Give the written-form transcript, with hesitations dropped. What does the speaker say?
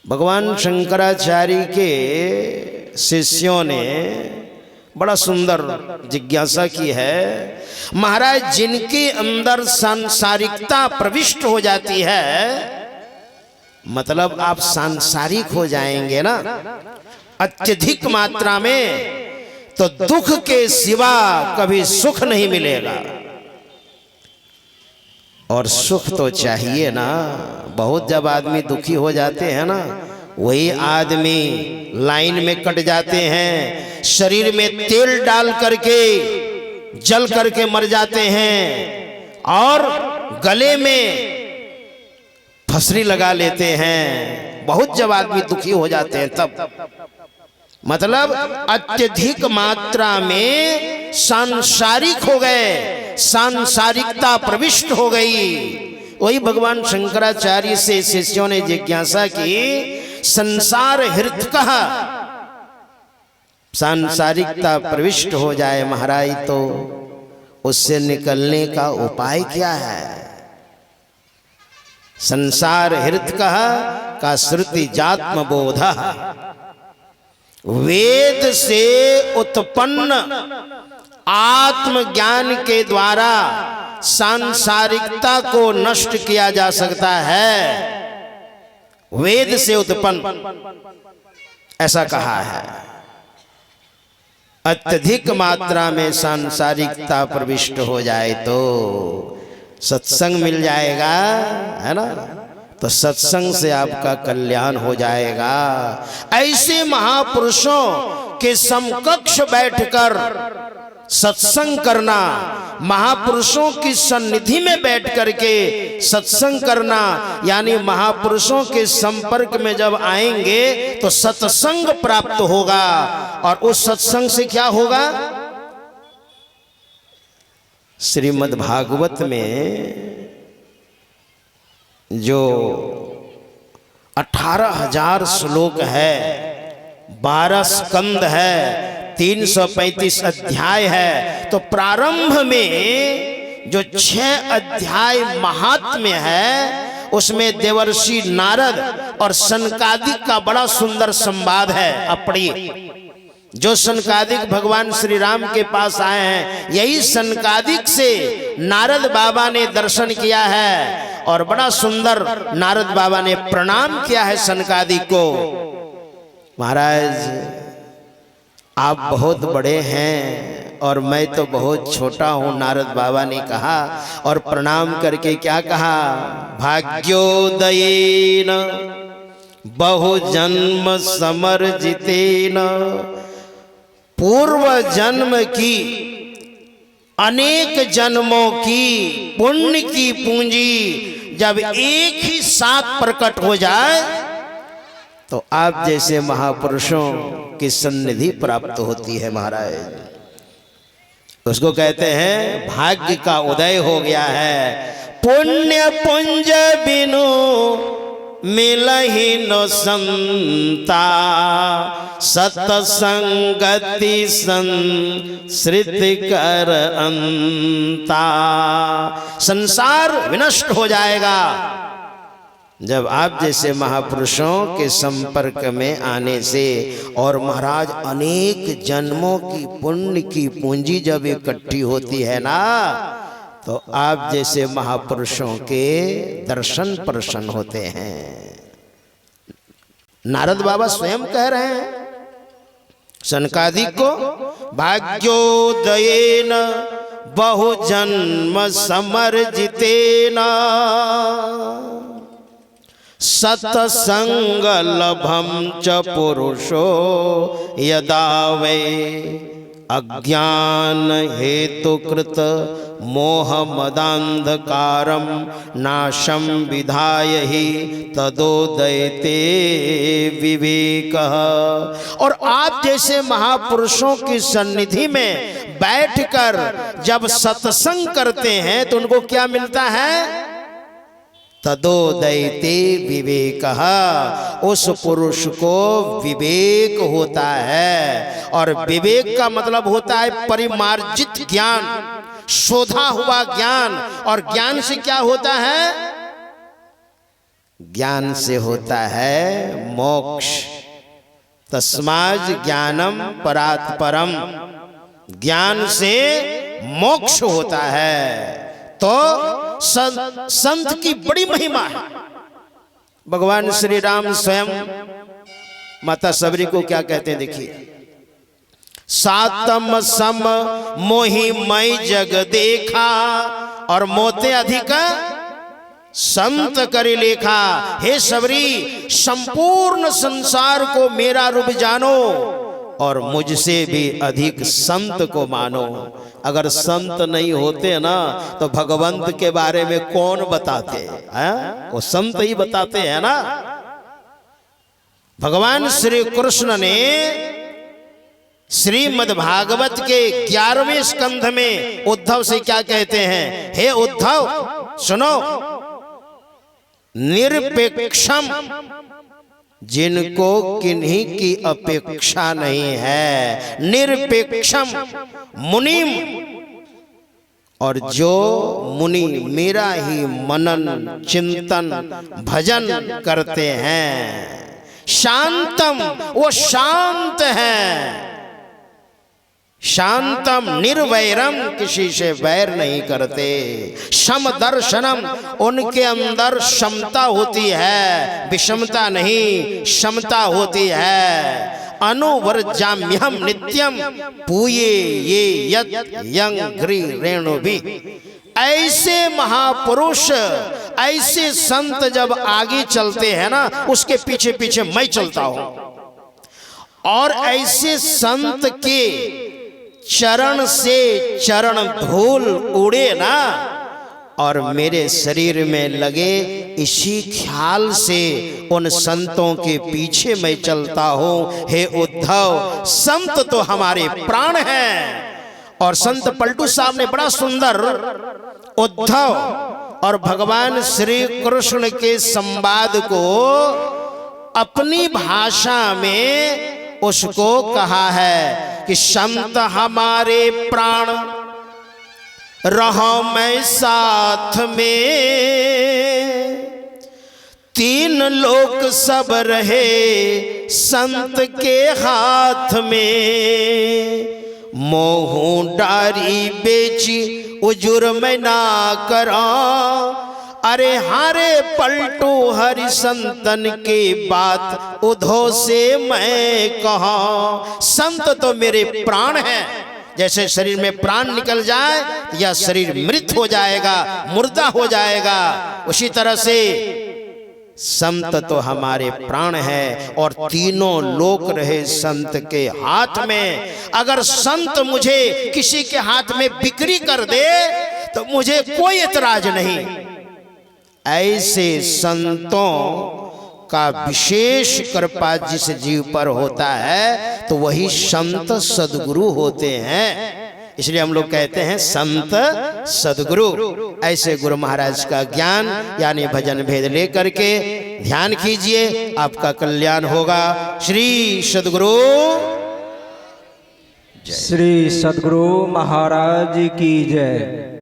भगवान शंकराचार्य के शिष्यों ने बड़ा सुंदर जिज्ञासा की है। महाराज, जिनके अंदर सांसारिकता प्रविष्ट हो जाती है, मतलब आप सांसारिक हो जाएंगे ना अत्यधिक मात्रा में, तो दुख के सिवा कभी सुख नहीं मिलेगा। और सुख तो चाहिए ना। बहुत जब आदमी दुखी हो जाते हैं ना, वही आदमी लाइन में कट जाते हैं, शरीर में तेल डाल करके जल करके मर जाते हैं और गले में फसरी लगा लेते हैं। बहुत जब आदमी दुखी हो जाते हैं तब, मतलब अत्यधिक मात्रा में सांसारिक हो गए, सांसारिकता प्रविष्ट हो गई। वही भगवान शंकराचार्य से शिष्यों ने जिज्ञासा की, संसार हृतकः, सांसारिकता प्रविष्ट हो जाए महाराज तो उससे निकलने का उपाय क्या है? संसार हृतकः का श्रुति जात्म बोधः, वेद से उत्पन्न आत्मज्ञान के द्वारा सांसारिकता को नष्ट किया जा सकता है। वेद से उत्पन्न ऐसा कहा है। अत्यधिक मात्रा में सांसारिकता प्रविष्ट हो जाए तो सत्संग मिल जाएगा, है ना? तो सत्संग से आपका कल्याण हो जाएगा। ऐसे महापुरुषों के समकक्ष बैठकर सत्संग करना, महापुरुषों की सन्निधि में बैठ करके सत्संग करना, यानी महापुरुषों के संपर्क में जब आएंगे तो सत्संग प्राप्त होगा। और उस सत्संग से क्या होगा? श्रीमद् भागवत में जो 18,000 श्लोक है, 12 स्कंद है, 335 अध्याय है, तो प्रारंभ में जो 6 अध्याय महात्म्य है उसमें देवर्षि नारद और सनकादिक का बड़ा सुंदर संवाद है। अपनी जो सनकादिक भगवान श्री राम के पास आए हैं, यही सनकादिक से नारद बाबा ने दर्शन किया है और बड़ा सुंदर नारद बाबा ने प्रणाम किया है सनकादिक को। महाराज, आप बहुत बड़े हैं और मैं तो बहुत छोटा हूं, नारद बाबा ने कहा। और प्रणाम करके क्या कहा? भाग्योदयेन बहुजन्म समर्जितेन, पूर्व जन्म की अनेक जन्मों की पुण्य की पूंजी जब एक ही साथ प्रकट हो जाए तो आप जैसे महापुरुषों की सन्निधि प्राप्त होती है। महाराज, उसको कहते हैं भाग्य का उदय हो गया है। पुण्य पुंज बिनु मिलहि न संता, सतसंगति संसृति कर अंता। संसार विनष्ट हो जाएगा जब आप जैसे महापुरुषों के संपर्क में आने से। और महाराज, अनेक जन्मों की पुण्य की पूंजी जब इकट्ठी होती है ना, तो आप जैसे महापुरुषों के दर्शन प्रसन्न होते हैं। नारद बाबा स्वयं कह रहे हैं सनकादिक को, भाग्योदयेन बहुजन्म समर्जितेन, सत्संग लभम च पुरुषो यदा वै, अज्ञान हेतु कृत मोह मदांधकारम नाशम विधाय ही तदोदयते विवेक। और आप जैसे महापुरुषों की सन्निधि में बैठकर जब सत्संग करते हैं तो उनको क्या मिलता है? तदोदयते विवेक, उस पुरुष को विवेक होता है। और विवेक का मतलब होता है परिमार्जित ज्ञान, शोधा हुआ ज्ञान। और ज्ञान से क्या होता है? ज्ञान से होता है मोक्ष। तस्माज ज्ञानम परात् परम, ज्ञान से मोक्ष होता है। तो संत की बड़ी महिमा है। भगवान श्री राम स्वयं माता सबरी को क्या कहते हैं, देखिए, सातम सम मोहि मई जग देखा और मोते अधिक संत करि लेखा। हे सबरी, संपूर्ण संसार को मेरा रूप जानो और मुझसे भी अधिक संत को मानो। अगर संत नहीं होते ना तो भगवंत के बारे में कौन बताते हैं? वो संत ही बताते हैं ना। भगवान श्री कृष्ण ने श्रीमद् भागवत के 11वें स्कंध में उद्धव से क्या कहते हैं, हे उद्धव सुनो, निरपेक्षम, जिनको किन्हीं की अपेक्षा नहीं है, निरपेक्षम मुनिम, और जो मुनि मेरा ही मनन चिंतन भजन करते हैं, शांतम, वो शांत है, शांतम निर्वैरम, किसी से वैर नहीं करते, सम दर्शनम, उनके अंदर समता होती है, विषमता नहीं, समता होती है। अनुवर्जाम्यहम नित्यम पूये ये यत् यंग घ्री रेणु भी। ऐसे महापुरुष, ऐसे संत जब आगे चलते हैं ना, उसके पीछे पीछे मैं चलता हूं। और ऐसे संत के चरण से चरण धूल उड़े ना और मेरे शरीर में लगे, इसी ख्याल से उन संतों के पीछे मैं चलता हूं। हे उद्धव, संत तो हमारे प्राण हैं। और संत पलटू साहब ने बड़ा सुंदर उद्धव और भगवान श्री कृष्ण के संवाद को अपनी भाषा में उसको कहा है कि संत हमारे प्राण, रहो मैं साथ में, तीन लोक सब रहे संत के हाथ में। मोहू डारी बेची उजुर में ना करा, अरे हारे पलटू हरि संतन की बात उधो से मैं कहा। संत तो मेरे प्राण हैं, जैसे शरीर में प्राण निकल जाए या शरीर मृत हो जाएगा, मुर्दा हो जाएगा, उसी तरह से संत तो हमारे प्राण है। और तीनों लोक रहे संत के हाथ में। अगर संत मुझे किसी के हाथ में बिक्री कर दे तो मुझे कोई एतराज नहीं। ऐसे संतों का विशेष कृपा जिस जीव पर होता है तो वही संत सद्गुरु होते हैं। इसलिए हम लोग कहते हैं संत सद्गुरु। ऐसे गुरु महाराज का ज्ञान यानी भजन भेद लेकर के ध्यान कीजिए, आपका कल्याण होगा। श्री सद्गुरु श्री सद्गुरु महाराज की जय।